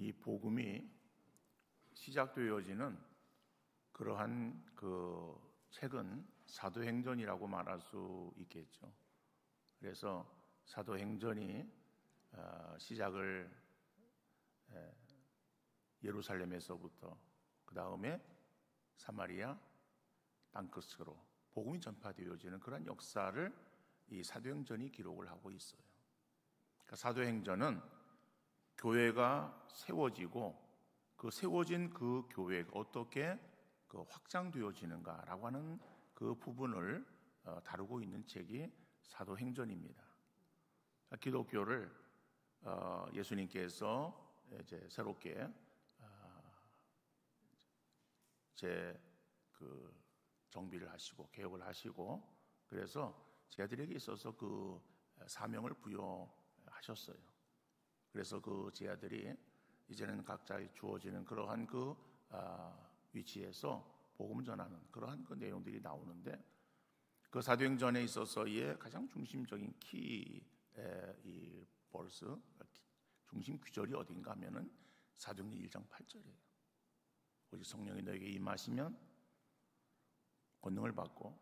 이 복음이 시작되어지는 그러한 그 책은 사도행전이라고 말할 수 있겠죠. 그래서 사도행전이 시작을 예루살렘에서부터 그 다음에 사마리아 땅끝으로 복음이 전파되어지는 그런 역사를 이 사도행전이 기록을 하고 있어요. 그러니까 사도행전은 교회가 세워지고 그 세워진 그 교회가 어떻게 그 확장되어지는가라고 하는 그 부분을 다루고 있는 책이 사도행전입니다. 기독교를 예수님께서 이제 새롭게 그 정비를 하시고 개혁을 하시고 그래서 제자들에게 있어서 그 사명을 부여하셨어요. 그래서 그 제자들이 이제는 각자에 주어지는 그러한 그 위치에서 복음 전하는 그러한 그 내용들이 나오는데 그 사도행전에 있어서의 가장 중심적인 이 벌스 중심 구절이 어딘가 하면은 사도행전 1장 8절이에요. 오직 성령이 너에게 임하시면 권능을 받고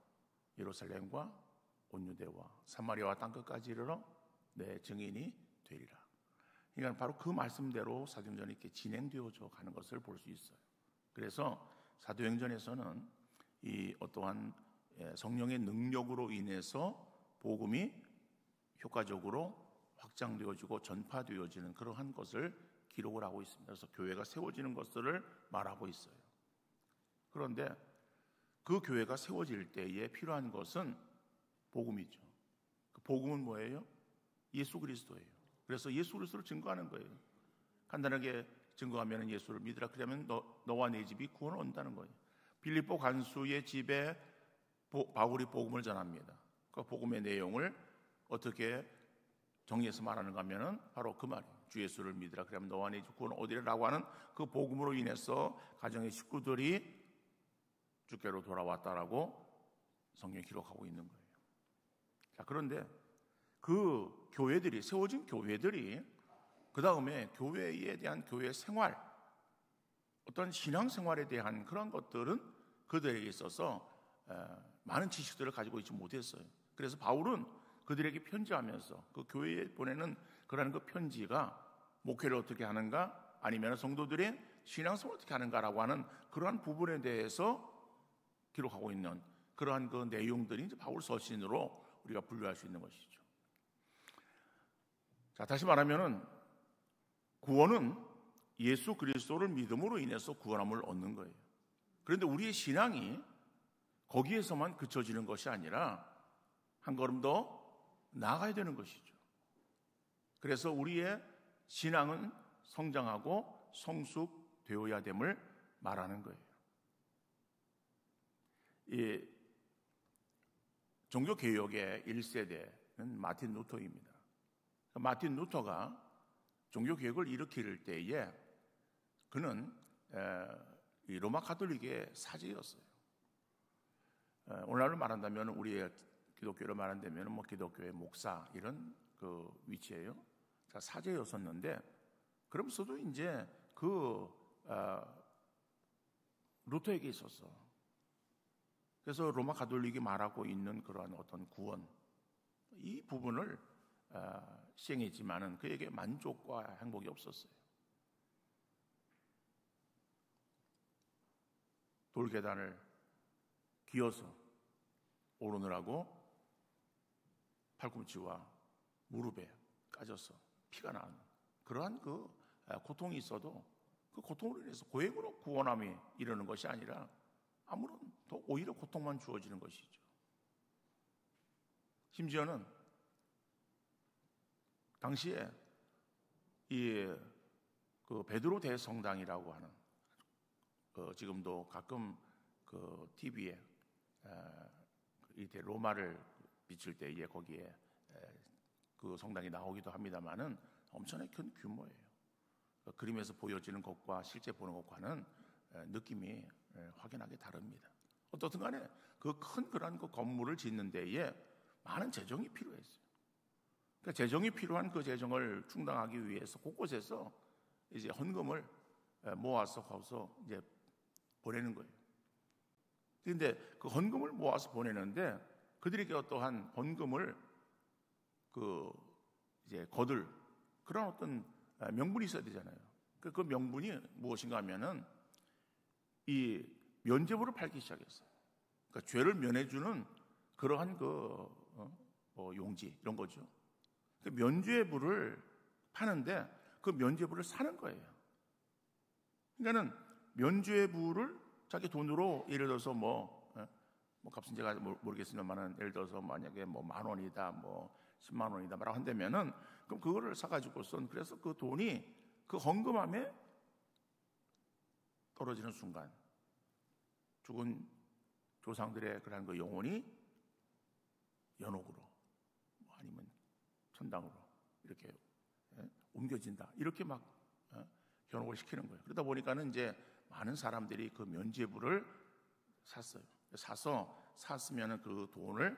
예루살렘과 온 유대와 사마리아와 땅끝까지 이르러 내 증인이 되리라. 그러니까 바로 그 말씀대로 사도행전이 이렇게 진행되어져 가는 것을 볼 수 있어요. 그래서 사도행전에서는 이 어떠한 성령의 능력으로 인해서 복음이 효과적으로 확장되어지고 전파되어지는 그러한 것을 기록을 하고 있습니다. 그래서 교회가 세워지는 것들을 말하고 있어요. 그런데 그 교회가 세워질 때에 필요한 것은 복음이죠. 그 복음은 뭐예요? 예수 그리스도예요. 그래서 예수 그리스도를 증거하는 거예요. 간단하게 증거하면 예수를 믿으라. 그러면 너와 내 집이 구원 온다는 거예요. 빌립보 간수의 집에 바울이 복음을 전합니다. 그 복음의 내용을 어떻게 정리해서 말하는가 하면은 바로 그 말이에요. 주 예수를 믿으라. 그러면 너와 내 집 구원 얻으리라고 하는 그 복음으로 인해서 가정의 식구들이 주께로 돌아왔다라고 성경이 기록하고 있는 거예요. 자, 그런데 그 교회들이 세워진 교회들이 그 다음에 교회에 대한 교회 생활, 어떤 신앙 생활에 대한 그런 것들은 그들에게 있어서 많은 지식들을 가지고 있지 못했어요. 그래서 바울은 그들에게 편지하면서 그 교회에 보내는 그러한 그 편지가 목회를 어떻게 하는가 아니면 성도들의 신앙생활을 어떻게 하는가라고 하는 그러한 부분에 대해서 기록하고 있는 그러한 그 내용들이 이제 바울 서신으로 우리가 분류할 수 있는 것이죠. 자, 다시 말하면은 구원은 예수 그리스도를 믿음으로 인해서 구원함을 얻는 거예요. 그런데 우리의 신앙이 거기에서만 그쳐지는 것이 아니라 한 걸음 더 나아가야 되는 것이죠. 그래서 우리의 신앙은 성장하고 성숙되어야 됨을 말하는 거예요. 이 종교개혁의 1세대는 마틴 루터입니다. 마틴 루터가 종교개혁을 일으킬 때에 그는 이 로마 가톨릭의 사제였어요. 오늘날로 말한다면 우리의 기독교로 말한다면 뭐 기독교의 목사 이런 그 위치예요. 자, 사제였었는데 그러면서도 이제 그 루터에게 있어서 그래서 로마 가톨릭이 말하고 있는 그러한 어떤 구원 이 부분을 시행했지만은 그에게 만족과 행복이 없었어요. 돌계단을 기어서 오르느라고 팔꿈치와 무릎에 까져서 피가 나는 그러한 그 고통이 있어도 그 고통으로 인해서 고행으로 구원함이 이르는 것이 아니라 아무런 더 오히려 고통만 주어지는 것이죠. 심지어는 당시에 이 그 베드로 대성당이라고 하는 지금도 가끔 그 TV에 이때 로마를 비칠 때에 거기에 그 성당이 나오기도 합니다만은 엄청나게 큰 규모예요. 그림에서 보여지는 것과 실제 보는 것과는 느낌이 확연하게 다릅니다. 어떻든 간에 그 큰 그런 그 건물을 짓는 데에 많은 재정이 필요했어요. 그러니까 재정이 필요한 그 재정을 충당하기 위해서 곳곳에서 이제 헌금을 모아서 거기서 이제 보내는 거예요. 그런데 그 헌금을 모아서 보내는데 그들에게 어떠한 헌금을 이제 거둘 그런 어떤 명분이 있어야 되잖아요. 그 명분이 무엇인가 하면은 이 면죄부를 팔기 시작했어요. 그러니까 죄를 면해주는 그러한 용지 이런 거죠. 그 면죄부를 파는데 그 면죄부를 사는 거예요. 그러니까는 면죄부를 자기 돈으로 예를 들어서 값은 제가 모르겠습니다만은 예를 들어서 만약에 10,000원이다, 10만 원이다 말하고 한다면은 그럼 그거를 사가지고선 그래서 그 돈이 그 헌금함에 떨어지는 순간 죽은 조상들의 그런 그 영혼이 연옥으로 아니면 천당으로 이렇게 옮겨진다. 이렇게 막 현혹을 시키는 거예요. 그러다 보니까는 이제 많은 사람들이 그 면죄부를 샀어요. 샀으면은 그 돈을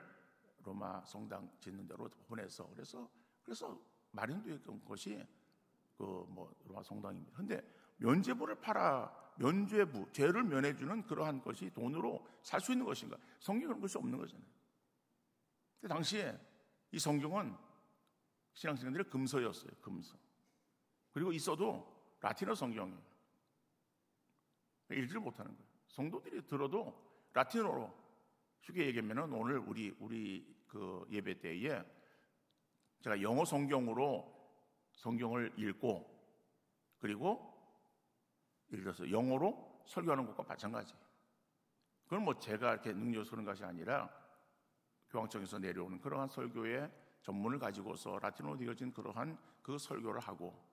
로마 성당 짓는 데로 보내서 그래서 마련되었던 것이 로마 성당입니다. 그런데 면죄부를 면죄부 죄를 면해주는 그러한 것이 돈으로 살 수 있는 것인가? 성경에 그런 것이 없는 거잖아요. 근데 당시에 이 성경은 신앙생들의 금서였어요. 금서. 그리고 있어도 라틴어 성경이에요. 읽지를 못하는 거예요. 성도들이 들어도 라틴어로 쉽게 얘기하면은 오늘 우리 그 예배 때에 제가 영어 성경으로 성경을 읽고 그리고 예를 들어서 영어로 설교하는 것과 마찬가지예요. 그건 제가 이렇게 능력을 쓰는 것이 아니라 교황청에서 내려오는 그러한 설교의 전문을 가지고서 라틴어로 되어진 그러한 그 설교를 하고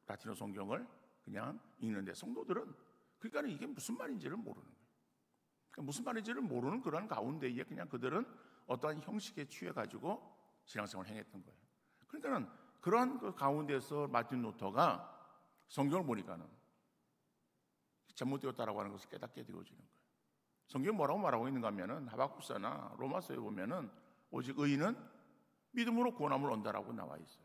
라틴어 성경을 그냥 읽는데 성도들은 그러니까 이게 무슨 말인지를 모르는 거예요. 그러니까 무슨 말인지를 모르는 그런 가운데에 그냥 그들은 어떠한 형식에 취해 가지고 신앙생활을 행했던 거예요. 그러니까는 그러한 그 가운데서 마틴 루터가 성경을 보니까는 잘못되었다라고 하는 것을 깨닫게 되어지는 거예요. 성경이 뭐라고 말하고 있는가 하면은 하박국서나 로마서에 보면은 오직 의인은 믿음으로 구원함을 얻는다라고 나와 있어요.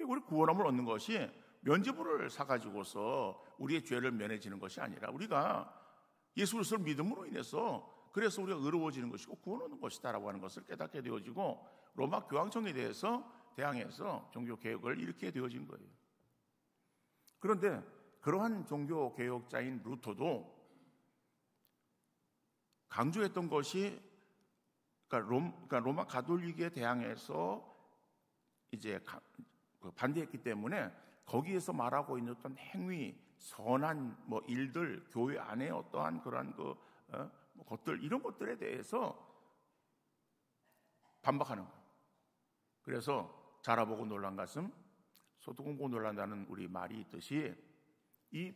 우리 구원함을 얻는 것이 면죄부를 사가지고서 우리의 죄를 면해지는 것이 아니라 우리가 예수 그리스도를 믿음으로 인해서 그래서 우리가 의로워지는 것이고 구원 얻는 것이다라고 하는 것을 깨닫게 되어지고 로마 교황청에 대항해서 종교 개혁을 일으키게 되어진 거예요. 그런데 그러한 종교 개혁자인 루터도 강조했던 것이 그러니까 로마 가톨릭에 대항해서 이제 반대했기 때문에 거기에서 말하고 있는 어떤 행위, 선한 일들, 교회 안에 어떠한 그러한 것들 이런 것들에 대해서 반박하는 거예요. 그래서 자라보고 놀란 가슴, 소득은 보고 놀란다는 우리 말이 있듯이 이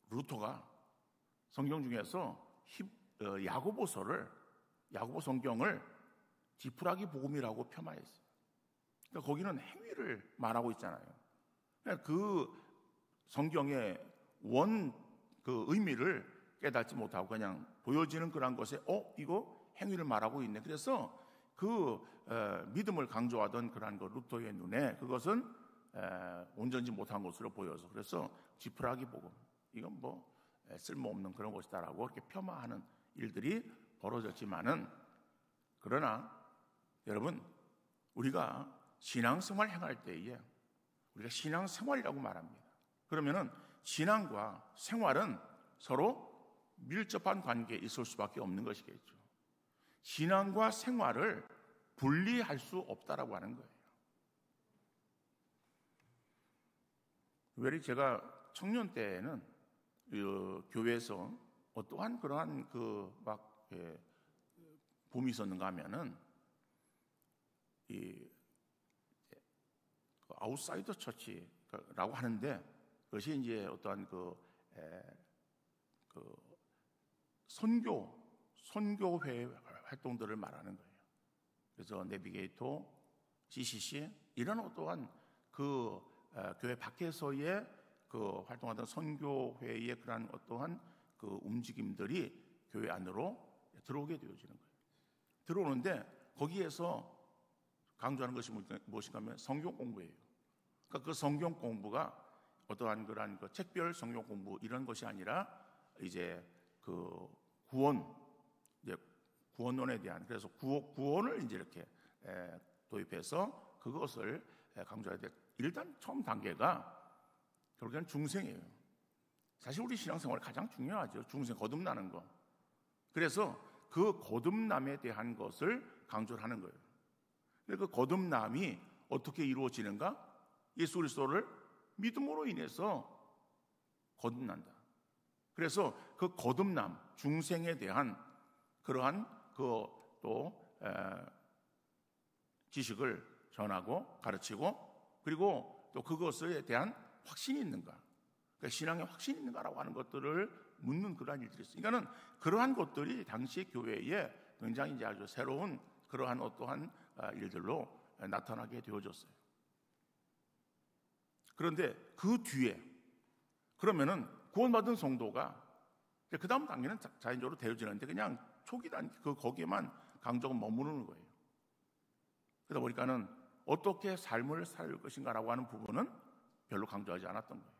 루터가 성경 중에서 야고보 성경을 지푸라기 복음이라고 폄하했어요. 그러니까 거기는 행위를 말하고 있잖아요. 그러니까 그 성경의 그 의미를 깨닫지 못하고 그냥 보여지는 그런 것에 이거 행위를 말하고 있네. 그래서 그 믿음을 강조하던 그런 그 루터의 눈에 그것은 온전치 못한 것으로 보여서 그래서 지푸라기 복음 이건 쓸모없는 그런 것이다라고 이렇게 폄하하는 일들이 벌어졌지만은 그러나 여러분 우리가 신앙생활 행할 때에 우리가 신앙생활이라고 말합니다. 그러면은 신앙과 생활은 서로 밀접한 관계에 있을 수밖에 없는 것이겠죠. 신앙과 생활을 분리할 수 없다라고 하는 거예요. 왜 제가 청년 때에는 교회에서 어떠한 그러한 붐이 있었는가 하면은 이 아웃사이더 처치라고 하는데 그것이 이제 어떠한 선교회 활동들을 말하는 거예요. 그래서 내비게이터, GCC 이런 어떠한 교회 밖에서의 활동하던 선교회의 그런 어떠한 움직임들이 교회 안으로 들어오게 되어지는 거예요. 들어오는데 거기에서 강조하는 것이 무엇인가 하면 성경 공부예요. 그러니까 그 성경 공부가 어떠한 그러한 그 책별 성경 공부 이런 것이 아니라 이제 그 구원, 이제 구원론에 대한, 그래서 구원을 이제 이렇게 도입해서 그것을 강조해야 돼. 일단 처음 단계가 결국에는 중생이에요. 사실 우리 신앙생활 가장 중요하죠. 중생 거듭나는 거. 그래서 그 거듭남에 대한 것을 강조를 하는 거예요. 그 거듭남이 어떻게 이루어지는가? 예수 그리스도를 믿음으로 인해서 거듭난다. 그래서 그 거듭남, 중생에 대한 그러한 또 지식을 전하고 가르치고, 그리고 또 그것에 대한 확신이 있는가, 그러니까 신앙에 확신이 있는가라고 하는 것들을 묻는 그러한 일들이 있어요. 그러니까는 그러한 것들이 당시 교회에 굉장히 이제 아주 새로운 그러한 어떠한 일들로 나타나게 되어졌어요. 그런데 그 뒤에 그러면은 구원받은 성도가 그 다음 단계는 자연적으로 되어지는데 그냥 초기 단계 거기에만 강조가 머무르는 거예요. 그러다 보니까는 어떻게 삶을 살 것인가라고 하는 부분은 별로 강조하지 않았던 거예요.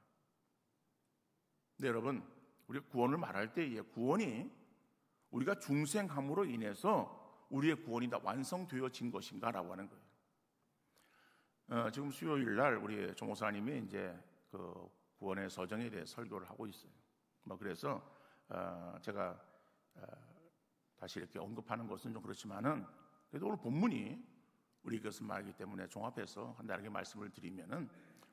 근데 여러분, 우리가 구원을 말할 때에 구원이 우리가 중생함으로 인해서 우리의 구원이 다 완성되어진 것인가라고 하는 거예요. 지금 수요일 날 우리 정 목사님이 이제 그 구원의 서정에 대해 설교를 하고 있어요. 그래서 제가 다시 이렇게 언급하는 것은 좀 그렇지만은 그래도 오늘 본문이 우리 그것을 말하기 때문에 종합해서 간단하게 말씀을 드리면은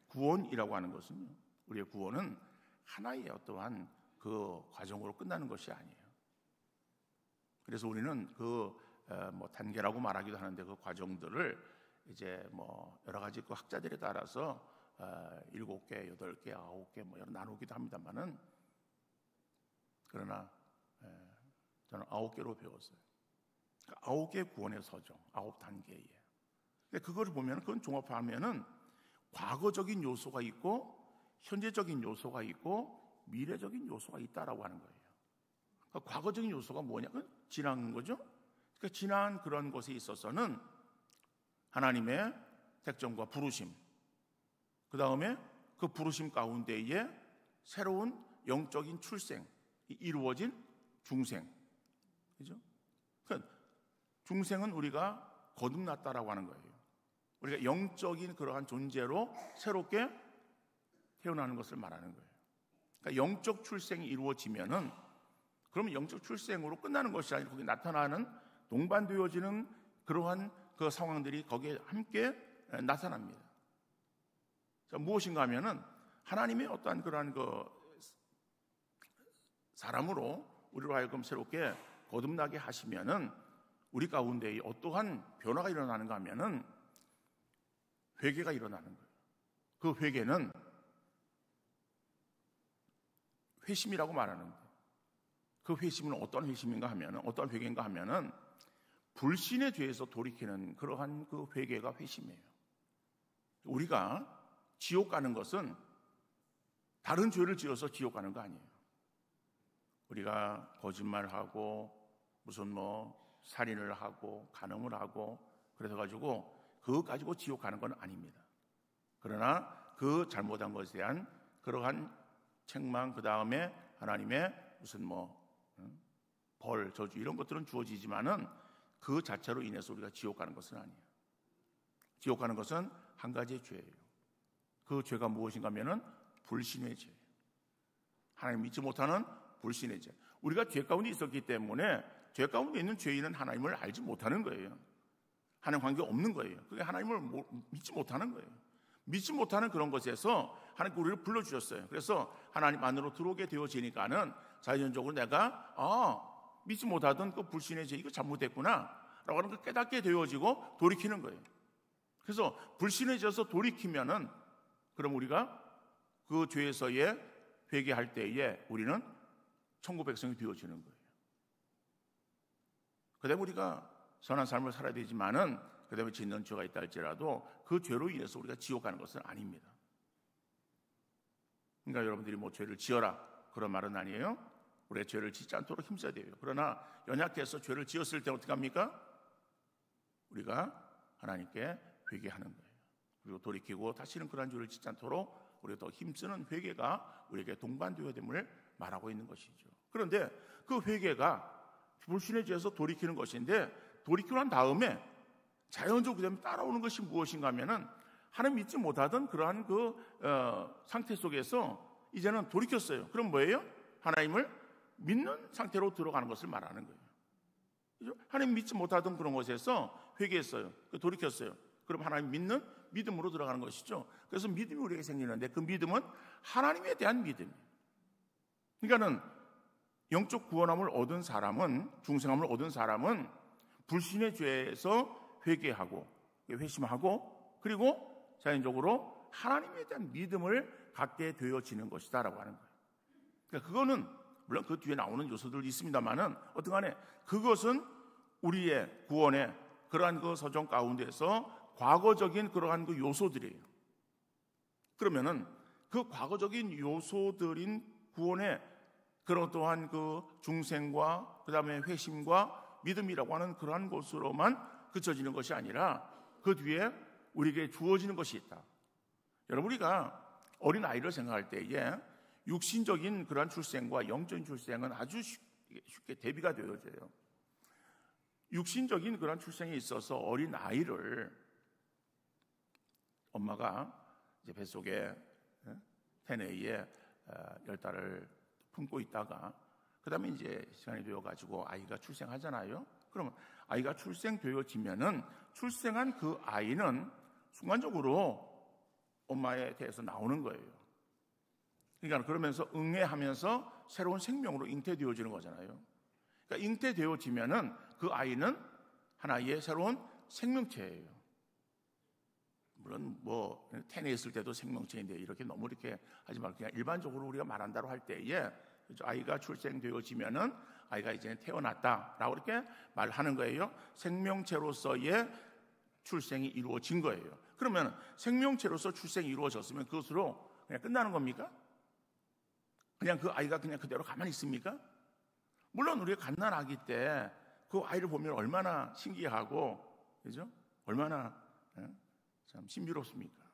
구원이라고 하는 것은요, 우리의 구원은 하나의 어떠한 그 과정으로 끝나는 것이 아니에요. 그래서 우리는 그 단계라고 말하기도 하는데 그 과정들을 이제 여러 가지 그 학자들에 따라서 7개, 8개, 9개 여러 나누기도 합니다만은, 그러나 저는 9개로 배웠어요. 9개 구원의 서정, 9단계에. 근데 그걸 보면 그건 종합하면은 과거적인 요소가 있고 현재적인 요소가 있고 미래적인 요소가 있다라고 하는 거예요. 그러니까 과거적인 요소가 뭐냐? 지난 거죠. 그러니까 지난 그런 것에 있어서는 하나님의 택정과 부르심, 그 다음에 그 부르심 가운데에 새로운 영적인 출생이 이루어진 중생, 그죠? 그러니까 중생은 우리가 거듭났다라고 하는 거예요. 우리가 영적인 그러한 존재로 새롭게 태어나는 것을 말하는 거예요. 그러니까 영적 출생이 이루어지면은, 그러면 영적 출생으로 끝나는 것이 아니라 거기 나타나는 동반되어지는 그러한 그 상황들이 거기에 함께 나타납니다. 자, 무엇인가 하면은 하나님의 어떠한 그러한 그 사람으로 우리로 하여금 새롭게 거듭나게 하시면은 우리 가운데 어떠한 변화가 일어나는가 하면은 회개가 일어나는 거예요. 그 회개는 회심이라고 말하는데, 그 회심은 어떤 회심인가 하면은, 어떤 회개인가 하면은 불신에 대해서 돌이키는 그러한 그 회개가 회심이에요. 우리가 지옥 가는 것은 다른 죄를 지어서 지옥 가는 거 아니에요. 우리가 거짓말하고 무슨 살인을 하고 간음을 하고 그래서 가지고 그거 가지고 지옥 가는 건 아닙니다. 그러나 그 잘못한 것에 대한 그러한 책망, 그 다음에 하나님의 무슨 벌, 저주 이런 것들은 주어지지만은 그 자체로 인해서 우리가 지옥 가는 것은 아니에요. 지옥 가는 것은 한 가지의 죄예요. 그 죄가 무엇인가 하면은 불신의 죄예요. 하나님 믿지 못하는 불신의 죄. 우리가 죄 가운데 있었기 때문에 죄 가운데 있는 죄인은 하나님을 알지 못하는 거예요. 하나님 관계가 없는 거예요. 그게 하나님을 믿지 못하는 거예요. 믿지 못하는 그런 것에서 하나님께 우리를 불러주셨어요. 그래서 하나님 안으로 들어오게 되어지니까는 자연적으로 내가 믿지 못하던 그 불신의 죄, 이거 잘못했구나 라고 하는 걸 깨닫게 되어지고 돌이키는 거예요. 그래서 불신의 죄에서 돌이키면은 그럼 우리가 그 죄에서의 회개할 때에 우리는 천국 백성이 되어지는 거예요. 그다음에 우리가 선한 삶을 살아야 되지만은 그다음에 짓는 죄가 있다 할지라도 그 죄로 인해서 우리가 지옥 가는 것은 아닙니다. 그러니까 여러분들이 죄를 지어라 그런 말은 아니에요. 우리가 죄를 짓지 않도록 힘써야 돼요. 그러나 연약해서 죄를 지었을 때 어떻게 합니까? 우리가 하나님께 회개하는 거예요. 그리고 돌이키고 다시는 그러한 죄를 짓지 않도록 우리가 더 힘쓰는 회개가 우리에게 동반되어야 됨을 말하고 있는 것이죠. 그런데 그 회개가 불신의 죄에서 돌이키는 것인데, 돌이키고 난 다음에 자연적으로 그다음에 따라오는 것이 무엇인가 하면은 하나님 믿지 못하던 그러한 상태 속에서 이제는 돌이켰어요. 그럼 뭐예요? 하나님을 믿는 상태로 들어가는 것을 말하는 거예요. 그죠? 하나님 믿지 못하던 그런 것에서 회개했어요. 돌이켰어요. 그럼 하나님 믿는 믿음으로 들어가는 것이죠. 그래서 믿음이 우리에게 생기는데, 그 믿음은 하나님에 대한 믿음이에요. 그러니까는 영적 구원함을 얻은 사람은, 중생함을 얻은 사람은 불신의 죄에서 회개하고 회심하고, 그리고 자연적으로 하나님에 대한 믿음을 갖게 되어지는 것이다라고 하는 거예요. 그러니까 그거는 물론 그 뒤에 나오는 요소들이 있습니다만은 어떤 간에 그것은 우리의 구원의 그러한 그 서정 가운데서 과거적인 그러한 그 요소들이에요. 그러면은 그 과거적인 요소들인 구원의 그러한 그 중생과 그다음에 회심과 믿음이라고 하는 그러한 것으로만 그쳐지는 것이 아니라 그 뒤에 우리에게 주어지는 것이 있다. 여러분, 우리가 어린 아이를 생각할 때에 육신적인 그러한 출생과 영적인 출생은 아주 쉽게 대비가 되어져요. 육신적인 그러한 출생에 있어서 어린 아이를 엄마가 이제 뱃속에 태내에 10달을 품고 있다가 그다음에 이제 시간이 되어 가지고 아이가 출생하잖아요. 그러면 아이가 출생되어지면은 출생한 그 아이는 순간적으로 엄마에 대해서 나오는 거예요. 그러니까 그러면서 응애하면서 새로운 생명으로 잉태되어지는 거잖아요. 그러니까 잉태되어지면은 그 아이는 하나의 새로운 생명체예요. 물론 뭐 태내에 있을 때도 생명체인데 이렇게 너무 이렇게 하지 말고 그냥 일반적으로 우리가 말한다로 할 때에 아이가 출생되어지면은 아이가 이제 태어났다라고 이렇게 말하는 거예요. 생명체로서의 출생이 이루어진 거예요. 그러면 생명체로서 출생이 이루어졌으면 그것으로 그냥 끝나는 겁니까? 그냥 그 아이가 그냥 그대로 가만히 있습니까? 물론 우리가 갓난아기 때 그 아이를 보면 얼마나 신기하고, 그죠? 얼마나 참 신비롭습니까?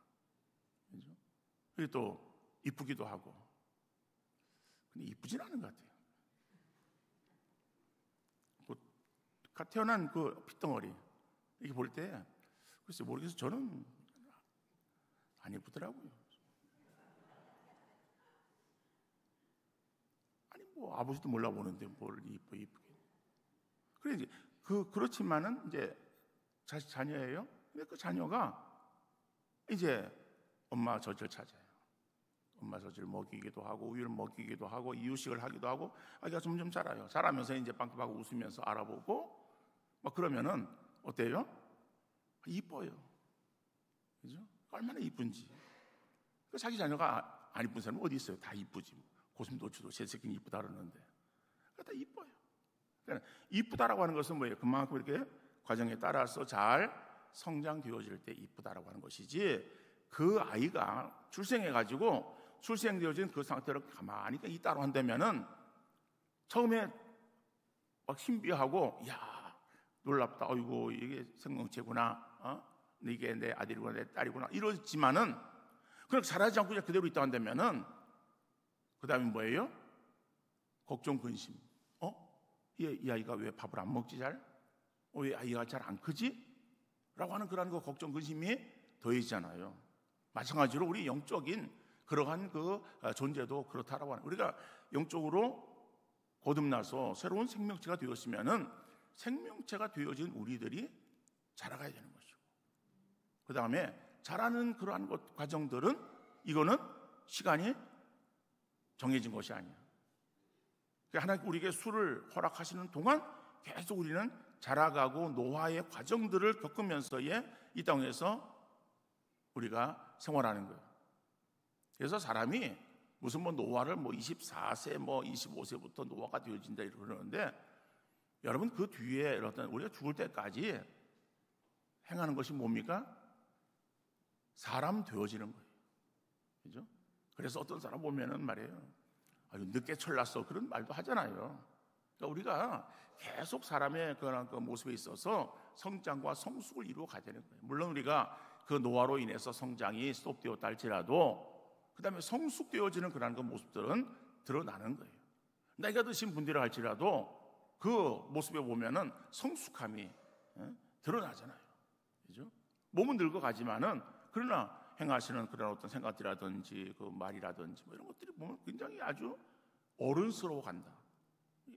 그죠? 그리고 또 이쁘기도 하고. 근데 이쁘진 않은 것 같아요. 갓 태어난 그 핏덩어리 이렇게 볼 때 글쎄 모르겠어요. 저는 안 예쁘더라고요. 아니 뭐 아버지도 몰라보는데 뭘 이쁘게. 그래 이제 그렇지만은 이제 자녀예요. 근데 그 자녀가 이제 엄마 젖을 찾아요. 엄마 젖을 먹이기도 하고 우유를 먹이기도 하고 이유식을 하기도 하고 아기가 점점 자라요. 자라면서 이제 빵긋하고 웃으면서 알아보고 막 그러면은 어때요? 이뻐요. 그죠? 얼마나 이쁜지. 자기 자녀가 안 이쁜 사람은 어디 있어요? 다 이쁘지. 고슴도치도 제 새끼는 이쁘다 그러는데 다 이뻐요. 그러니까 이쁘다라고 하는 것은 뭐예요? 그만큼 이렇게 과정에 따라서 잘 성장되어질 때 이쁘다라고 하는 것이지, 그 아이가 출생해가지고 출생되어진 그 상태로 가만히 있다고 한다면은 처음에 막 신비하고 야 놀랍다, 어이구 이게 생명체구나, 이게 내 아들이구나 내 딸이구나 이러지만은 그냥 자라지 않고 그냥 그대로 있다 한다면은 그 다음에 뭐예요? 걱정 근심. 이 아이가 왜 밥을 안 먹지 잘? 왜 아이가 잘 안 크지? 라고 하는 그런 거 걱정 근심이 더해지잖아요. 마찬가지로 우리 영적인 그러한 그 존재도 그렇다라고 하는, 우리가 영적으로 거듭나서 새로운 생명체가 되었으면은 생명체가 되어진 우리들이 자라가야 되는 것이고, 그 다음에 자라는 그러한 것 과정들은 이거는 시간이 정해진 것이 아니야. 하나님 우리에게 수를 허락하시는 동안 계속 우리는 자라가고 노화의 과정들을 겪으면서의 이 땅에서 우리가 생활하는 거예요. 그래서 사람이 무슨 뭐 노화를 뭐 24세 뭐 25세부터 노화가 되어진다 이러는데, 여러분 그 뒤에 어떤 우리가 죽을 때까지 행하는 것이 뭡니까? 사람 되어지는 거예요. 그죠? 그래서 어떤 사람 보면은 말이에요, 아주 늦게 철났어 그런 말도 하잖아요. 그러니까 우리가 계속 사람의 그런 그 모습에 있어서 성장과 성숙을 이루어 가야 되는 거예요. 물론 우리가 그 노화로 인해서 성장이 스톱되었다 할지라도 그 다음에 성숙되어지는 그런 그 모습들은 드러나는 거예요. 나이가 드신 분들이라 할지라도 그 모습에 보면은 성숙함이 드러나잖아요. 그죠? 몸은 늙어가지만은 그러나 행하시는 그런 어떤 생각이라든지 그 말이라든지 뭐 이런 것들이 보면 굉장히 아주 어른스러워 간다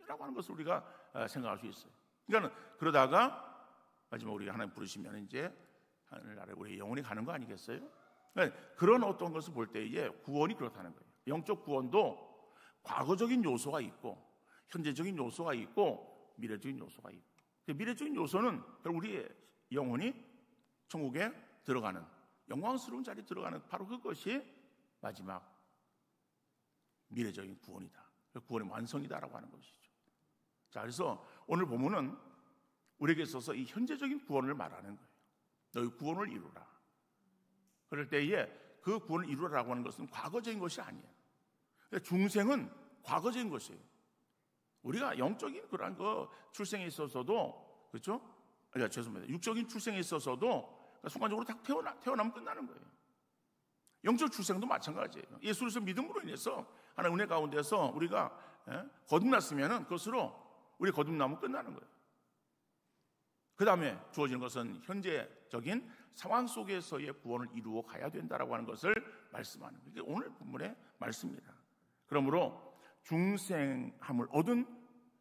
라고 하는 것을 우리가 생각할 수 있어요. 그러니까 그러다가 마지막 우리가 하나님 부르시면 이제 하늘나라에 우리 영혼이 가는 거 아니겠어요? 그러니까 그런 어떤 것을 볼 때에 구원이 그렇다는 거예요. 영적 구원도 과거적인 요소가 있고 현재적인 요소가 있고 미래적인 요소가 있고, 미래적인 요소는 우리의 영혼이 천국에 들어가는 영광스러운 자리에 들어가는 바로 그것이 마지막 미래적인 구원이다. 구원의 완성이다라고 하는 것이죠. 자, 그래서 오늘 본문은 우리에게 있어서 이 현재적인 구원을 말하는 거예요. 너희 구원을 이루라. 그럴 때에 그 구원을 이루라고 하는 것은 과거적인 것이 아니에요. 중생은 과거적인 것이에요. 우리가 영적인 그러한 그 출생에 있어서도, 그렇죠? 죄송합니다. 육적인 출생에 있어서도 순간적으로 딱 태어나면 끝나는 거예요. 영적 출생도 마찬가지예요. 예수를 믿음으로 인해서 하나님 은혜 가운데서 우리가 거듭났으면 그것으로 우리 거듭나면 끝나는 거예요. 그 다음에 주어지는 것은 현재적인 상황 속에서의 구원을 이루어 가야 된다라고 하는 것을 말씀하는 거예요. 이게 오늘 본문의 말씀입니다. 그러므로 중생함을 얻은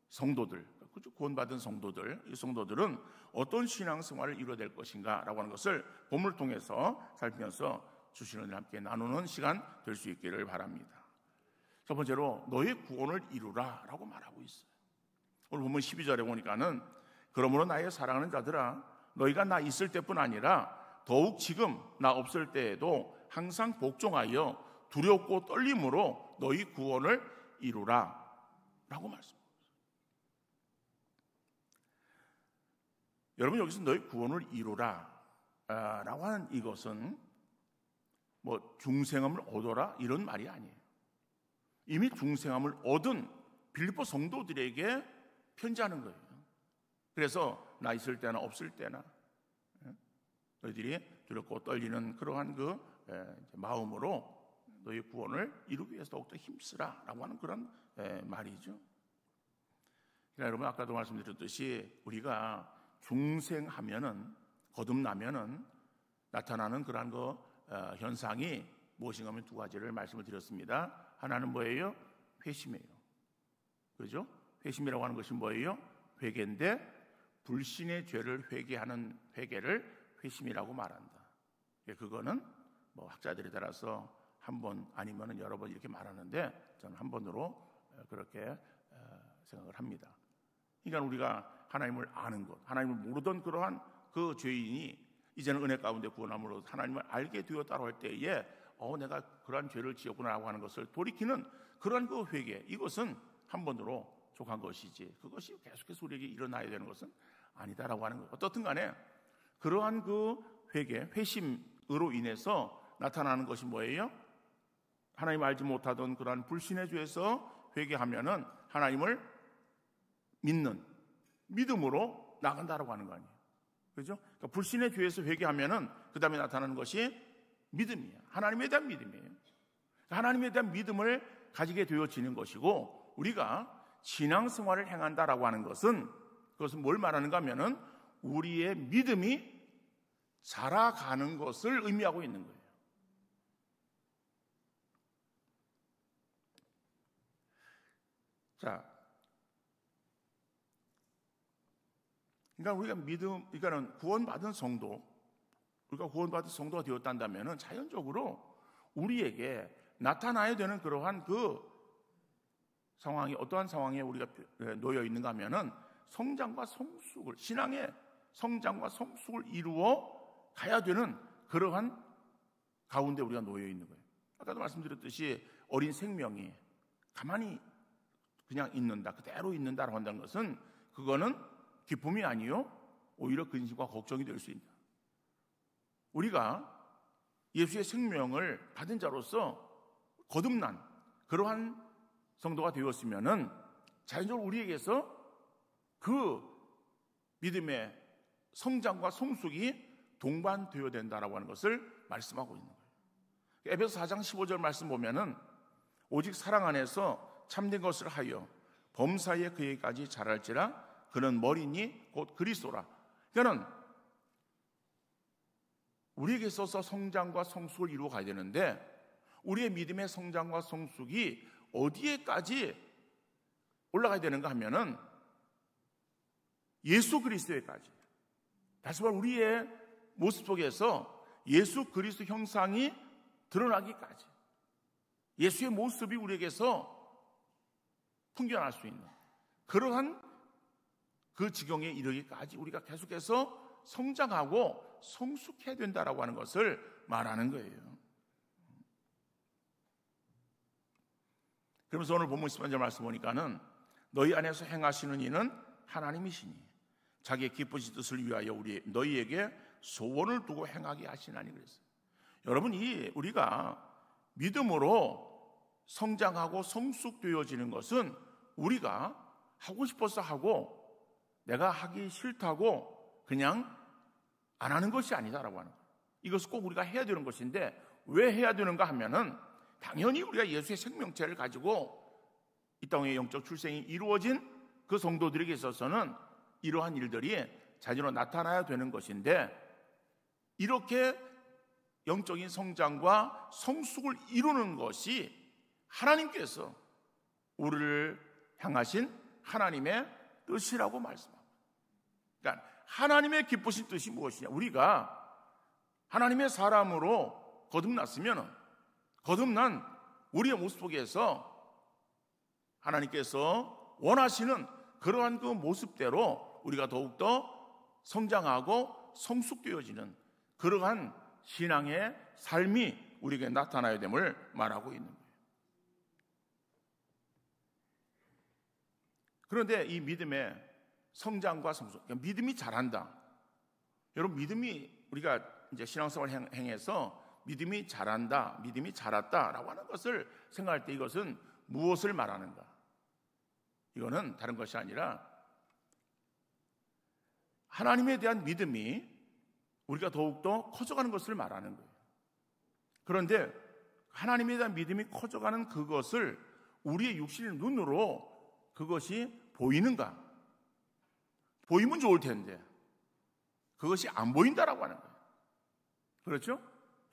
성도들, 구원받은 성도들, 이 성도들은 어떤 신앙생활을 이루어야 될 것인가라고 하는 것을 본문을 통해서 살피면서 주시는 일 함께 나누는 시간 될 수 있기를 바랍니다. 첫 번째로 너의 구원을 이루라라고 말하고 있어요. 오늘 본문 12절에 보니까는 그러므로 나의 사랑하는 자들아 너희가 나 있을 때뿐 아니라 더욱 지금 나 없을 때에도 항상 복종하여 두렵고 떨림으로 너희 구원을 이루라 라고 말씀합니다. 여러분, 여기서 너희 구원을 이루라 라고 하는 이것은 뭐 중생함을 얻어라 이런 말이 아니에요. 이미 중생함을 얻은 빌립보 성도들에게 편지하는 거예요. 그래서 나 있을 때나 없을 때나 너희들이 두렵고 떨리는 그러한 그 마음으로 너희 구원을 이루기 위해서 더욱더 힘쓰라 라고 하는 그런 말이죠. 그러니까 여러분, 아까도 말씀드렸듯이 우리가 중생하면은, 거듭나면은 나타나는 그러한 그 현상이 무엇인가 하면 두 가지를 말씀을 드렸습니다. 하나는 뭐예요? 회심이에요. 그죠? 회심이라고 하는 것이 뭐예요? 회개인데 불신의 죄를 회개하는 회개를 회심이라고 말한다. 그거는 뭐 학자들에 따라서 한 번 아니면 여러 번 이렇게 말하는데 저는 한 번으로 그렇게 생각을 합니다. 그러니까 우리가 하나님을 아는 것, 하나님을 모르던 그러한 그 죄인이 이제는 은혜 가운데 구원함으로 하나님을 알게 되었다고 할 때에 내가 그러한 죄를 지었구나라고 하는 것을 돌이키는 그러한 그 회개, 이것은 한 번으로 족한 것이지 그것이 계속해서 우리에게 일어나야 되는 것은 아니다라고 하는 거예요. 어떻든 간에 그러한 그 회개, 회심으로 인해서 나타나는 것이 뭐예요? 하나님 알지 못하던 그러한 불신의 죄에서 회개하면은 하나님을 믿는 믿음으로 나간다라고 하는 거 아니에요. 그렇죠? 그러니까 불신의 죄에서 회개하면은 그 다음에 나타나는 것이 믿음이에요. 하나님에 대한 믿음이에요. 하나님에 대한 믿음을 가지게 되어지는 것이고, 우리가 신앙생활을 행한다라고 하는 것은 그것은 뭘 말하는가 하면은 우리의 믿음이 자라가는 것을 의미하고 있는 거예요. 자, 그러니까 우리가 그러니까는 구원받은 성도, 우리가 구원받은 성도가 되었단다면은 자연적으로 우리에게 나타나야 되는 그러한 그 상황이 어떠한 상황에 우리가 놓여 있는가 하면은 성장과 성숙을, 신앙의 성장과 성숙을 이루어 가야 되는 그러한 가운데 우리가 놓여 있는 거예요. 아까도 말씀드렸듯이 어린 생명이 가만히 그냥 있는다, 그대로 있는다라고 한다는 것은 그거는 기쁨이 아니요 오히려 근심과 걱정이 될 수 있다. 우리가 예수의 생명을 받은 자로서 거듭난 그러한 성도가 되었으면은 자연적으로 우리에게서 그 믿음의 성장과 성숙이 동반되어야 된다라고 하는 것을 말씀하고 있는 거예요. 에베소 4장 15절 말씀 보면은 오직 사랑 안에서 참된 것을 하여 범사에 그에게까지 자랄지라 그는 머리니 곧 그리스도라. 그러니까는 우리에게 있어서 성장과 성숙을 이루어 가야 되는데 우리의 믿음의 성장과 성숙이 어디에까지 올라가야 되는가 하면은 예수 그리스도에까지. 다시 말해 우리의 모습 속에서 예수 그리스도 형상이 드러나기까지, 예수의 모습이 우리에게서 풍겨날 수 있는 그러한 그 지경에 이르기까지 우리가 계속해서 성장하고 성숙해야 된다라고 하는 것을 말하는 거예요. 그러면서 오늘 본문 10절 말씀 보니까는 너희 안에서 행하시는 이는 하나님이시니 자기의 기쁘신 뜻을 위하여 너희에게 소원을 두고 행하게 하시나니 그랬어요. 여러분, 우리가 믿음으로 성장하고 성숙되어지는 것은 우리가 하고 싶어서 하고 내가 하기 싫다고 그냥 안 하는 것이 아니다라고 하는 거예요. 이것을 꼭 우리가 해야 되는 것인데 왜 해야 되는가 하면은 당연히 우리가 예수의 생명체를 가지고 이 땅의 영적 출생이 이루어진 그 성도들에게 있어서는 이러한 일들이 자주로 나타나야 되는 것인데 이렇게 영적인 성장과 성숙을 이루는 것이 하나님께서 우리를 향하신 하나님의 뜻이라고 말씀합니다. 그러니까 하나님의 기쁘신 뜻이 무엇이냐? 우리가 하나님의 사람으로 거듭난 우리의 모습 속에서 하나님께서 원하시는 그러한 그 모습대로 우리가 더욱더 성장하고 성숙되어지는 그러한 신앙의 삶이 우리에게 나타나야 됨을 말하고 있는 거예요. 그런데 이 믿음의 성장과 성숙, 그러니까 믿음이 자란다. 여러분, 믿음이 우리가 이제 신앙생활을 행해서 믿음이 자란다, 믿음이 자랐다라고 하는 것을 생각할 때 이것은 무엇을 말하는가? 이거는 다른 것이 아니라 하나님에 대한 믿음이 우리가 더욱더 커져가는 것을 말하는 거예요. 그런데 하나님에 대한 믿음이 커져가는 그것을 우리의 육신의 눈으로 그것이 보이는가? 보이면 좋을 텐데 그것이 안 보인다라고 하는 거예요. 그렇죠?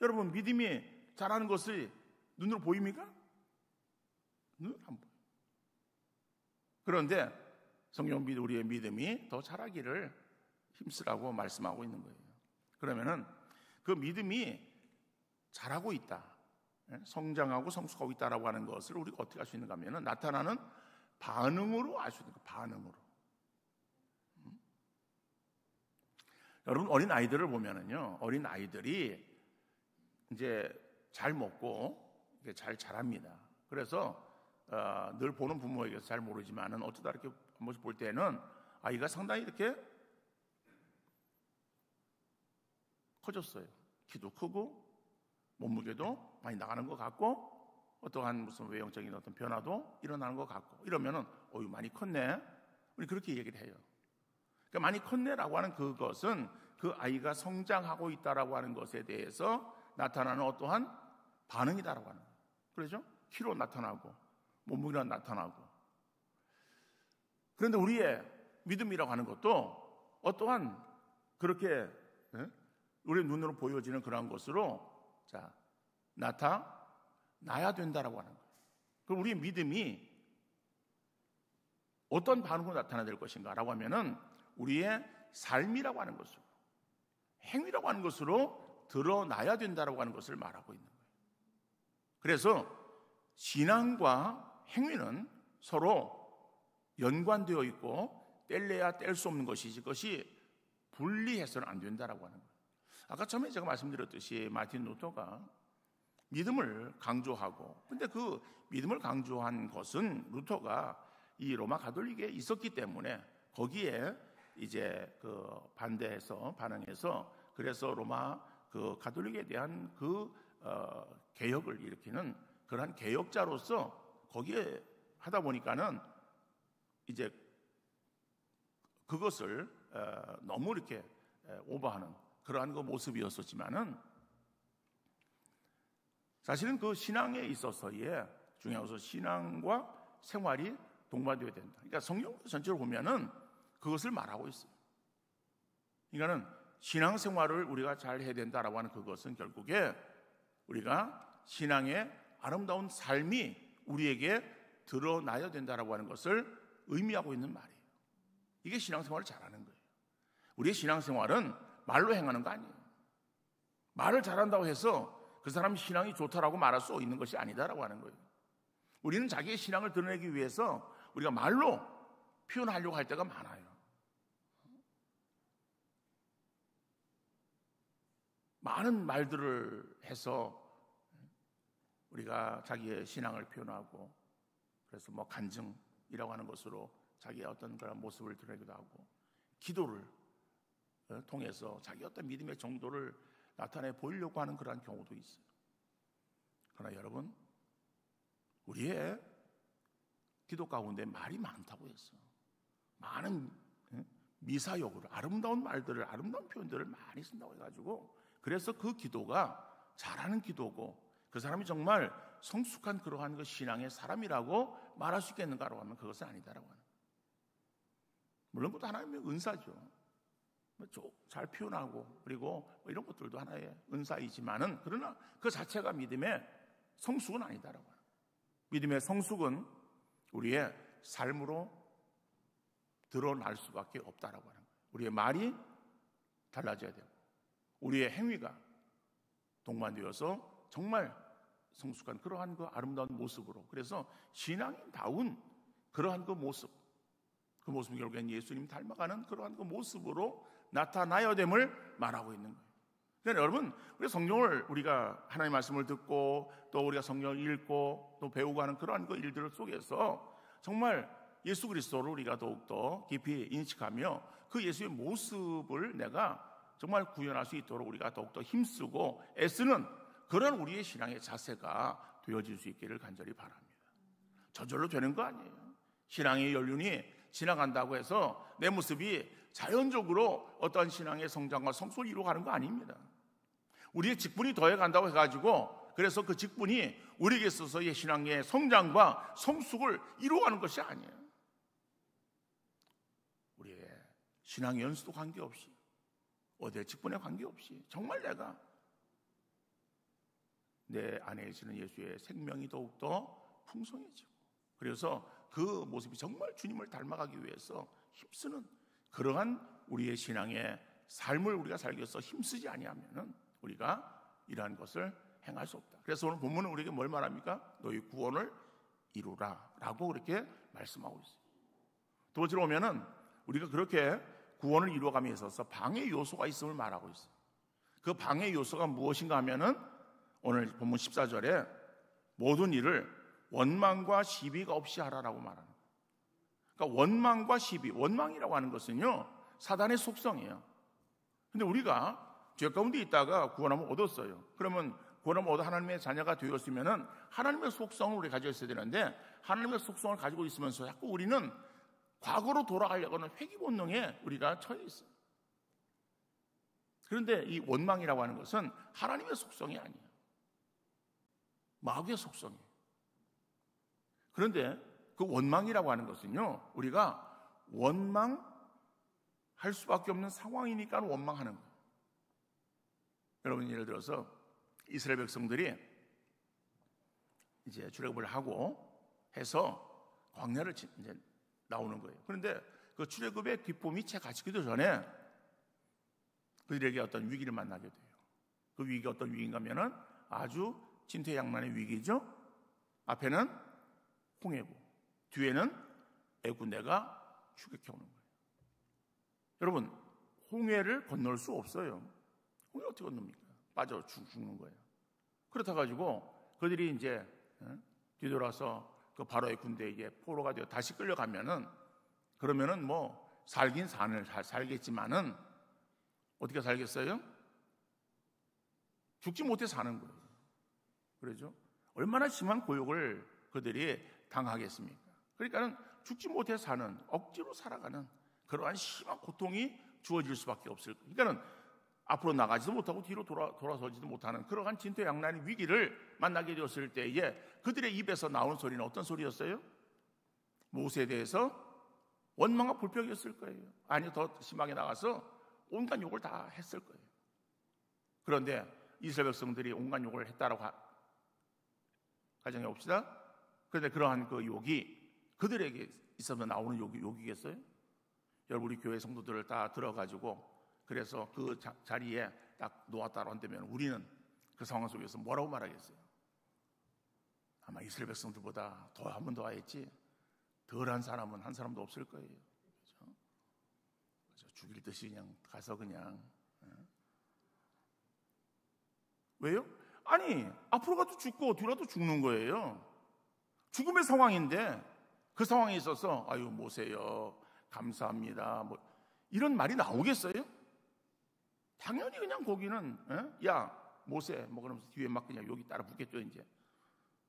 여러분, 믿음이 자라는 것이 눈으로 보입니까? 눈으로 안 보여요. 그런데 성경 우리의 믿음이 더 자라기를 힘쓰라고 말씀하고 있는 거예요. 그러면은 그 믿음이 자라고 있다, 성장하고 성숙하고 있다라고 하는 것을 우리가 어떻게 알 수 있는가 하면은 나타나는 반응으로 알 수 있는 거예요. 반응으로. 여러분, 어린 아이들을 보면은요, 어린 아이들이 이제 잘 먹고 잘 자랍니다. 그래서 늘 보는 부모에게서 잘 모르지만은 어쩌다 이렇게 한 번씩 볼 때는 아이가 상당히 이렇게 커졌어요. 키도 크고 몸무게도 많이 나가는 것 같고 어떠한 무슨 외형적인 어떤 변화도 일어나는 것 같고 이러면은 어유 많이 컸네. 우리 그렇게 얘기를 해요. 그러니까 많이 컸네라고 하는 그것은 그 아이가 성장하고 있다라고 하는 것에 대해서 나타나는 어떠한 반응이다라고 하는 거예요. 그렇죠? 키로 나타나고 몸무게로 나타나고. 그런데 우리의 믿음이라고 하는 것도 어떠한 그렇게 우리 눈으로 보여지는 그러한 것으로 나타나야 된다라고 하는 거예요. 그럼 우리의 믿음이 어떤 반응으로 나타나야 될 것인가라고 하면은 우리의 삶이라고 하는 것으로, 행위라고 하는 것으로 드러나야 된다라고 하는 것을 말하고 있는 거예요. 그래서 신앙과 행위는 서로 연관되어 있고 뗄래야 뗄 수 없는 것이지 그것이 분리해서는 안 된다라고 하는 거예요. 아까 처음에 제가 말씀드렸듯이 마틴 루터가 믿음을 강조하고, 근데 그 믿음을 강조한 것은 루터가 이 로마 가톨릭에 있었기 때문에 거기에 이제 그 반응해서 그래서 로마 그 가톨릭에 대한 그 개혁을 일으키는 그러한 개혁자로서 거기에 하다 보니까는 이제 그것을 너무 이렇게 오버하는 그러한 그 모습이었었지만은 사실은 그 신앙에 있어서의 중요한 것은 신앙과 생활이 동반되어야 된다. 그러니까 성경 전체를 보면은 그것을 말하고 있어요. 그러니까는 신앙생활을 우리가 잘 해야 된다라고 하는 그것은 결국에 우리가 신앙의 아름다운 삶이 우리에게 드러나야 된다라고 하는 것을 의미하고 있는 말이에요. 이게 신앙생활을 잘하는 거예요. 우리의 신앙생활은 말로 행하는 거 아니에요. 말을 잘한다고 해서 그 사람이 신앙이 좋다라고 말할 수 있는 것이 아니다라고 하는 거예요. 우리는 자기의 신앙을 드러내기 위해서 우리가 말로 표현하려고 할 때가 많아요. 많은 말들을 해서 우리가 자기의 신앙을 표현하고, 그래서 뭐 간증이라고 하는 것으로 자기의 어떤 그런 모습을 드러내기도 하고, 기도를 통해서 자기의 어떤 믿음의 정도를 나타내 보이려고 하는 그러한 경우도 있어요. 그러나 여러분, 우리의 기도 가운데 말이 많다고 했어요. 많은 미사역으로 아름다운 말들을, 아름다운 표현들을 많이 쓴다고 해가지고, 그래서 그 기도가 잘하는 기도고 그 사람이 정말 성숙한 그러한 그 신앙의 사람이라고 말할 수 있겠는가라고 하면 그것은 아니다라고 하는. 물론 그것도 하나님의 은사죠. 잘 표현하고 그리고 이런 것들도 하나의 은사이지만은, 그러나 그 자체가 믿음의 성숙은 아니다라고 하는. 믿음의 성숙은 우리의 삶으로 드러날 수밖에 없다라고 하는 거예요. 우리의 말이 달라져야 되고 우리의 행위가 동반되어서 정말 성숙한 그러한 그 아름다운 모습으로, 그래서 신앙인다운 그러한 그 모습, 그 모습은 결국엔 예수님 닮아가는 그러한 그 모습으로 나타나야 됨을 말하고 있는 거예요. 그러니까 여러분, 우리 성경을 우리가 하나님의 말씀을 듣고 또 우리가 성경을 읽고 또 배우고 하는 그러한 그 일들 속에서 정말 예수 그리스도를 우리가 더욱더 깊이 인식하며 그 예수의 모습을 내가 정말 구현할 수 있도록 우리가 더욱더 힘쓰고 애쓰는 그런 우리의 신앙의 자세가 되어질 수 있기를 간절히 바랍니다. 저절로 되는 거 아니에요. 신앙의 연륜이 지나간다고 해서 내 모습이 자연적으로 어떤 신앙의 성장과 성숙을 이루어가는 거 아닙니다. 우리의 직분이 더해간다고 해가지고 그래서 그 직분이 우리에게 있어서의 신앙의 성장과 성숙을 이루어가는 것이 아니에요. 우리의 신앙 연수도 관계없이, 어디에 직분에 관계없이 정말 내가 내 안에 있는 예수의 생명이 더욱더 풍성해지고, 그래서 그 모습이 정말 주님을 닮아가기 위해서 힘쓰는 그러한 우리의 신앙의 삶을 우리가 살기 위해서 힘쓰지 아니하면은 우리가 이러한 것을 행할 수 없다. 그래서 오늘 본문은 우리에게 뭘 말합니까? 너희 구원을 이루라 라고 그렇게 말씀하고 있어요. 두 번째로 오면은 우리가 그렇게 구원을 이루어감에 있어서 방해 요소가 있음을 말하고 있어요. 그 방해 요소가 무엇인가 하면은 오늘 본문 14절에 모든 일을 원망과 시비가 없이 하라라고 말하는 거예요. 그러니까 원망과 시비, 원망이라고 하는 것은요 사단의 속성이에요. 근데 우리가 죄 가운데 있다가 구원함을 얻었어요. 그러면 구원함을 얻어 하나님의 자녀가 되었으면은 하나님의 속성을 우리가 가지고 있어야 되는데, 하나님의 속성을 가지고 있으면서 자꾸 우리는 과거로 돌아가려고 하는 회귀 본능에 우리가 처해 있어요. 그런데 이 원망이라고 하는 것은 하나님의 속성이 아니에요. 마귀의 속성이에요. 그런데 그 원망이라고 하는 것은요, 우리가 원망할 수밖에 없는 상황이니까 원망하는 거예요. 여러분, 예를 들어서 이스라엘 백성들이 이제 출애굽을 하고 해서 광야를 이제 나오는 거예요. 그런데 그 출애굽의 기쁨이 채 갇히기도 전에 그들에게 어떤 위기를 만나게 돼요. 그 위기가 어떤 위기인가 하면은 아주 진퇴양난의 위기죠. 앞에는 홍해고 뒤에는 애군대가 추격해 오는 거예요. 여러분, 홍해를 건널 수 없어요. 홍해 어떻게 건넙니까? 빠져 죽는 거예요. 그렇다 가지고 그들이 이제 뒤돌아서 그 바로의 군대에게 포로가 되어 다시 끌려가면은, 그러면은 뭐 살긴 살겠지만은 어떻게 살겠어요? 죽지 못해 사는 거예요. 그렇죠? 얼마나 심한 고욕을 그들이 당하겠습니까? 그러니까는 죽지 못해 사는, 억지로 살아가는 그러한 심한 고통이 주어질 수밖에 없을 거예요. 그러니까는 앞으로 나가지도 못하고 뒤로 돌아서지도 못하는 그러한 진퇴양난의 위기를 만나게 되었을 때에 그들의 입에서 나오는 소리는 어떤 소리였어요? 모세에 대해서 원망과 불평이었을 거예요. 아니, 더 심하게 나가서 온갖 욕을 다 했을 거예요. 그런데 이스라엘 백성들이 온갖 욕을 했다라고 가정해 봅시다. 그런데 그러한 그 욕이 그들에게 있어서 나오는 욕이겠어요? 여러분, 우리 교회 성도들을 다 들어가지고 그래서 그 자리에 딱 놓았다고 한다면 우리는 그 상황 속에서 뭐라고 말하겠어요? 아마 이스라엘 백성들보다 더 한 번 더 했지 덜한 사람은 한 사람도 없을 거예요. 그렇죠? 죽일 듯이 그냥 가서 그냥. 왜요? 아니, 앞으로 가도 죽고 뒤로 가도 죽는 거예요. 죽음의 상황인데 그 상황에 있어서 아유 모세요 감사합니다 뭐 이런 말이 나오겠어요? 당연히 그냥 거기는 야 모세 뭐 그러면서 뒤에 막 그냥 여기 따라 붙겠죠 이제.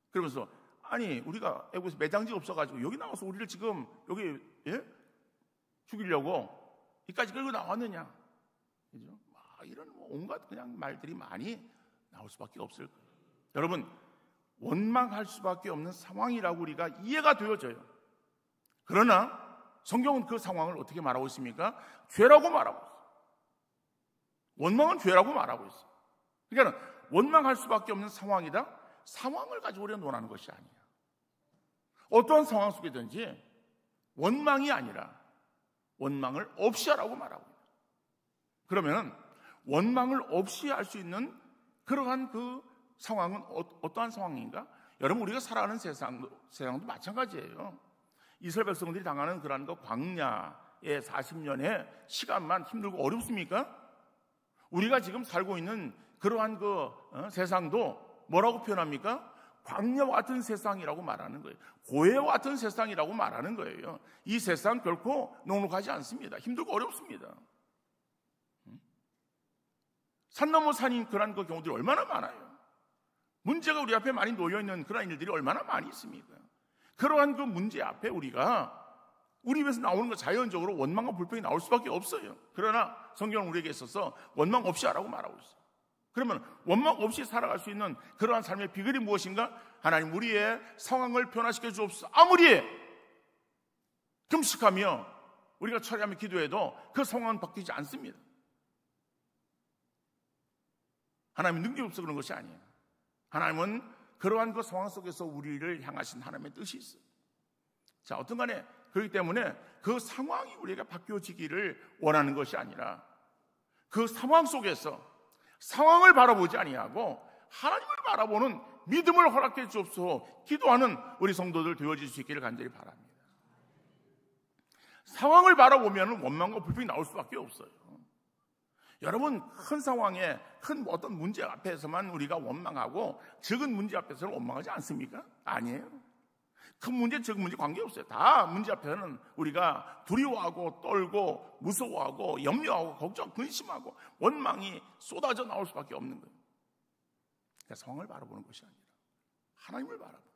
그러면서 아니 우리가 애국에서 매장지 없어가지고 여기 나와서 우리를 지금 여기 죽이려고 이까지 끌고 나왔느냐, 그죠? 이런 온갖 그냥 말들이 많이 나올 수밖에 없을 거예요. 여러분, 원망할 수밖에 없는 상황이라고 우리가 이해가 되어져요. 그러나 성경은 그 상황을 어떻게 말하고 있습니까? 죄라고 말하고 있어요. 원망은 죄라고 말하고 있어요. 그러니까 원망할 수밖에 없는 상황이다. 상황을 가지고 우리가 논하는 것이 아니야. 어떠한 상황 속이든지 원망이 아니라 원망을 없이 하라고 말하고 있어요. 그러면 원망을 없이 할 수 있는 그러한 그 상황은 어떠한 상황인가? 여러분, 우리가 살아가는 세상도 마찬가지예요. 이스라엘 백성들이 당하는 그러한 그 광야의 40년의 시간만 힘들고 어렵습니까? 우리가 지금 살고 있는 그러한 그 세상도 뭐라고 표현합니까? 광야와 같은 세상이라고 말하는 거예요. 고해와 같은 세상이라고 말하는 거예요. 이 세상 결코 녹록하지 않습니다. 힘들고 어렵습니다. 산 넘어 산인 그런 그 경우들이 얼마나 많아요. 문제가 우리 앞에 많이 놓여있는 그런 일들이 얼마나 많이 있습니까? 그러한 그 문제 앞에 우리가 우리 입에서 나오는 거 자연적으로 원망과 불평이 나올 수밖에 없어요. 그러나 성경은 우리에게 있어서 원망 없이 하라고 말하고 있어요. 그러면 원망 없이 살아갈 수 있는 그러한 삶의 비결이 무엇인가? 하나님 우리의 상황을 변화시켜 주옵소서. 아무리 금식하며 우리가 철야하며 기도해도 그 상황은 바뀌지 않습니다. 하나님은 능력이 없어 그런 것이 아니에요. 하나님은 그러한 그 상황 속에서 우리를 향하신 하나님의 뜻이 있어요. 자, 어떤 간에 그렇기 때문에 그 상황이 우리가 바뀌어지기를 원하는 것이 아니라 그 상황 속에서 상황을 바라보지 아니하고 하나님을 바라보는 믿음을 허락해 주옵소서 기도하는 우리 성도들 되어질 수 있기를 간절히 바랍니다. 상황을 바라보면 원망과 불평이 나올 수밖에 없어요. 여러분, 큰 상황에 큰 어떤 문제 앞에서만 우리가 원망하고 적은 문제 앞에서는 원망하지 않습니까? 아니에요. 큰 문제, 적은 문제 관계없어요. 다 문제 앞에서는 우리가 두려워하고 떨고 무서워하고 염려하고 걱정, 근심하고 원망이 쏟아져 나올 수밖에 없는 거예요. 그러니까 상황을 바라보는 것이 아니라 하나님을 바라보고,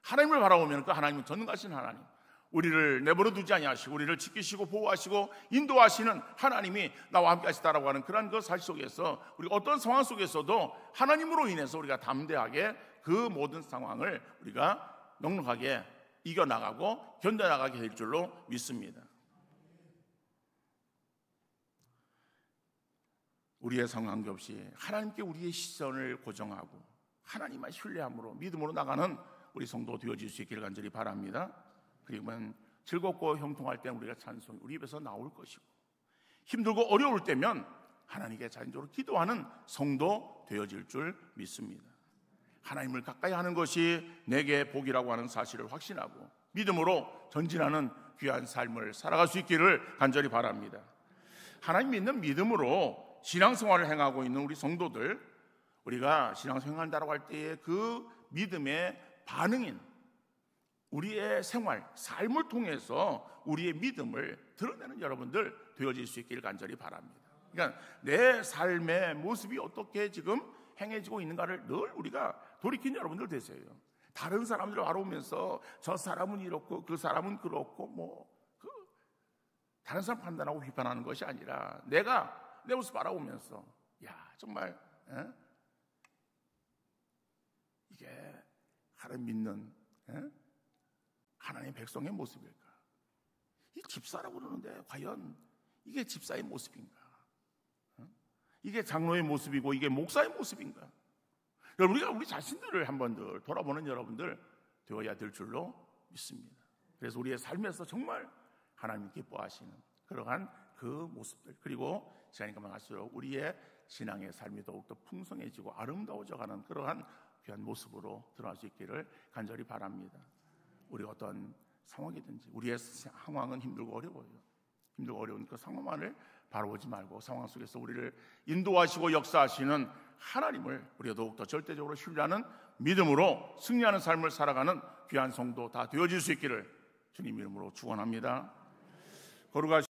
하나님을 바라보면 그 하나님은 전능하신 하나님, 우리를 내버려 두지 아니하시고 우리를 지키시고 보호하시고 인도하시는 하나님이 나와 함께 하시다라고 하는 그런 그 사실 속에서 우리가 어떤 상황 속에서도 하나님으로 인해서 우리가 담대하게 그 모든 상황을 우리가 넉넉하게 이겨나가고 견뎌나가게 될 줄로 믿습니다. 우리의 상황 관계없이 하나님께 우리의 시선을 고정하고 하나님만 신뢰함으로 믿음으로 나가는 우리 성도 되어질 수 있기를 간절히 바랍니다. 그리고는 즐겁고 형통할 때는 우리가 찬송이 우리 입에서 나올 것이고 힘들고 어려울 때면 하나님께 자연적으로 기도하는 성도 되어질 줄 믿습니다. 하나님을 가까이 하는 것이 내게 복이라고 하는 사실을 확신하고 믿음으로 전진하는 귀한 삶을 살아갈 수 있기를 간절히 바랍니다. 하나님 믿는 믿음으로 신앙생활을 행하고 있는 우리 성도들, 우리가 신앙생활을 한다고 할 때의 그 믿음의 반응인 우리의 생활, 삶을 통해서 우리의 믿음을 드러내는 여러분들 되어질 수 있기를 간절히 바랍니다. 그러니까 내 삶의 모습이 어떻게 지금 행해지고 있는가를 늘 우리가 돌이키는 여러분들 되세요. 다른 사람들을 알아보면서 저 사람은 이렇고 그 사람은 그렇고 다른 사람 판단하고 비판하는 것이 아니라 내가 내 모습 바라보면서 야 정말 이게 하나님 믿는 하나님의 백성의 모습일까? 이 집사라고 그러는데 과연 이게 집사의 모습인가? 이게 장로의 모습이고 이게 목사의 모습인가? 여러분 우리가 우리 자신들을 한번 돌아보는 여러분들 되어야 될 줄로 믿습니다. 그래서 우리의 삶에서 정말 하나님 기뻐하시는 그러한 그 모습들, 그리고 시간이 가면 갈수록 우리의 신앙의 삶이 더욱더 풍성해지고 아름다워져가는 그러한 귀한 모습으로 드러날 수 있기를 간절히 바랍니다. 우리 어떤 상황이든지 우리의 상황은 힘들고 어려워요. 힘들고 어려운 그 상황만을 바라보지 말고 상황 속에서 우리를 인도하시고 역사하시는 하나님을 우리가 더욱더 절대적으로 신뢰하는 믿음으로 승리하는 삶을 살아가는 귀한 성도 다 되어질 수 있기를 주님 이름으로 축원합니다. 거룩하신